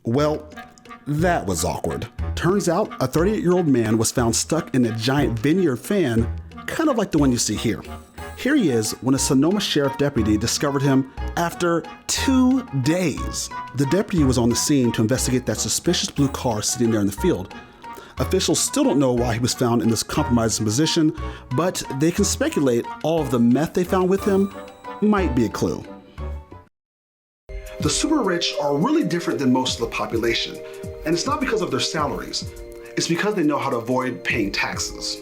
Well, that was awkward. Turns out a 38-year-old man was found stuck in a giant vineyard fan, kind of like the one you see here. Here he is when a Sonoma sheriff deputy discovered him after 2 days. The deputy was on the scene to investigate that suspicious blue car sitting there in the field. Officials still don't know why he was found in this compromising position, but they can speculate all of the meth they found with him might be a clue. The super rich are really different than most of the population, and it's not because of their salaries. It's because they know how to avoid paying taxes.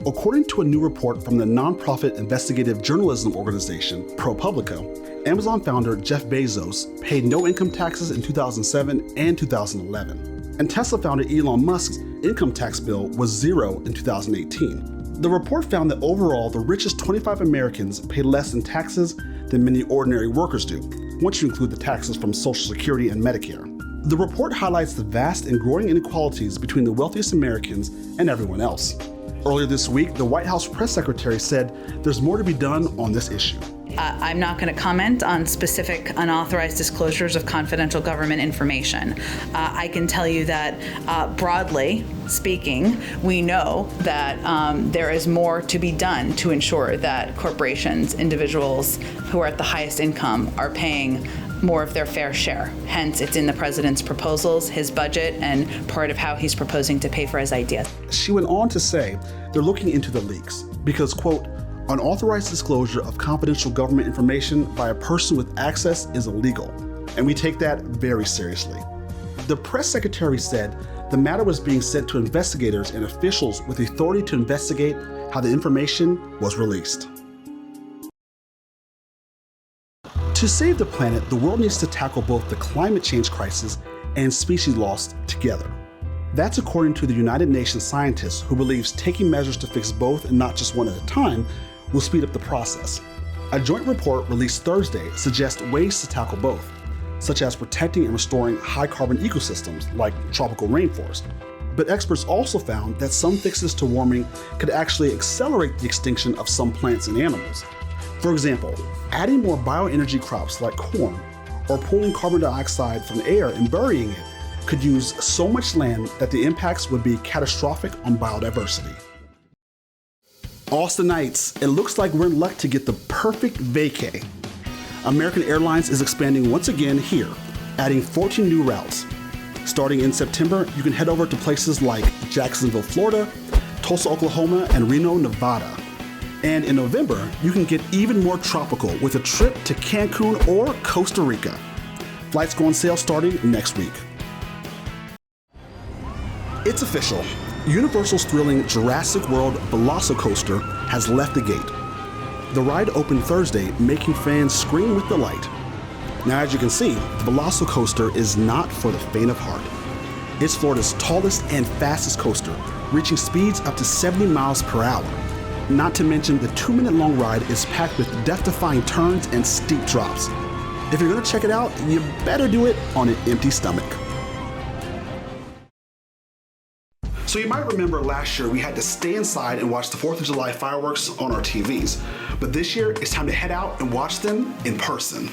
According to a new report from the nonprofit investigative journalism organization ProPublica, Amazon founder Jeff Bezos paid no income taxes in 2007 and 2011, and Tesla founder Elon Musk's income tax bill was zero in 2018. The report found that overall, the richest 25 Americans pay less in taxes than many ordinary workers do, once you include the taxes from Social Security and Medicare. The report highlights the vast and growing inequalities between the wealthiest Americans and everyone else. Earlier this week, the White House press secretary said there's more to be done on this issue. I'm not going to comment on specific unauthorized disclosures of confidential government information. I can tell you that broadly speaking, we know that there is more to be done to ensure that corporations, individuals who are at the highest income are paying more of their fair share. Hence, it's in the president's proposals, his budget, and part of how he's proposing to pay for his ideas. She went on to say they're looking into the leaks because, quote, unauthorized disclosure of confidential government information by a person with access is illegal, and we take that very seriously. The press secretary said the matter was being sent to investigators and officials with the authority to investigate how the information was released. To save the planet, the world needs to tackle both the climate change crisis and species loss together. That's according to the United Nations scientist who believes taking measures to fix both and not just one at a time will speed up the process. A joint report released Thursday suggests ways to tackle both, such as protecting and restoring high-carbon ecosystems like tropical rainforests. But experts also found that some fixes to warming could actually accelerate the extinction of some plants and animals. For example, adding more bioenergy crops like corn or pulling carbon dioxide from the air and burying it could use so much land that the impacts would be catastrophic on biodiversity. Austinites, it looks like we're in luck to get the perfect vacay. American Airlines is expanding once again here, adding 14 new routes. Starting in September, you can head over to places like Jacksonville, Florida, Tulsa, Oklahoma, and Reno, Nevada. And in November, you can get even more tropical with a trip to Cancun or Costa Rica. Flights go on sale starting next week. It's official. Universal's thrilling Jurassic World Velocicoaster has left the gate. The ride opened Thursday, making fans scream with delight. Now, as you can see, the Velocicoaster is not for the faint of heart. It's Florida's tallest and fastest coaster, reaching speeds up to 70 miles per hour. Not to mention, the 2-minute-long ride is packed with death-defying turns and steep drops. If you're going to check it out, you better do it on an empty stomach. So you might remember last year we had to stay inside and watch the 4th of July fireworks on our TVs. But this year, it's time to head out and watch them in person.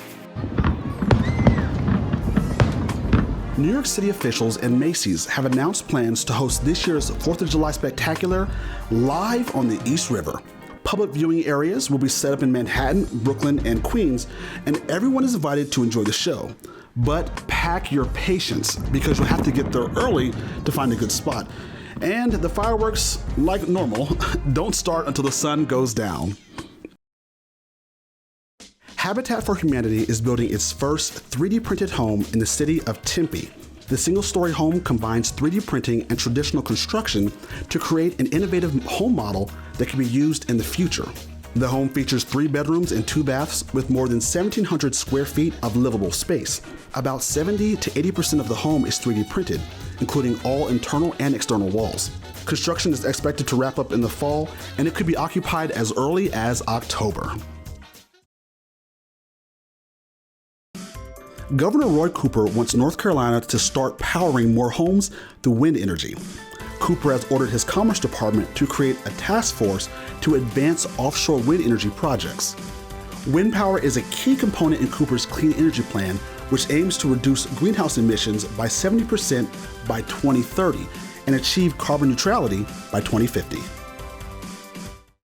New York City officials and Macy's have announced plans to host this year's 4th of July Spectacular live on the East River. Public viewing areas will be set up in Manhattan, Brooklyn, and Queens, and everyone is invited to enjoy the show. But pack your patience, because you'll have to get there early to find a good spot. And the fireworks, like normal, don't start until the sun goes down. Habitat for Humanity is building its first 3D printed home in the city of Tempe. The single-story home combines 3D printing and traditional construction to create an innovative home model that can be used in the future. The home features 3 bedrooms and 2 baths with more than 1,700 square feet of livable space. About 70 to 80% of the home is 3D printed, including all internal and external walls. Construction is expected to wrap up in the fall, and it could be occupied as early as October. Governor Roy Cooper wants North Carolina to start powering more homes through wind energy. Cooper has ordered his Commerce Department to create a task force to advance offshore wind energy projects. Wind power is a key component in Cooper's clean energy plan, which aims to reduce greenhouse emissions by 70% by 2030 and achieve carbon neutrality by 2050.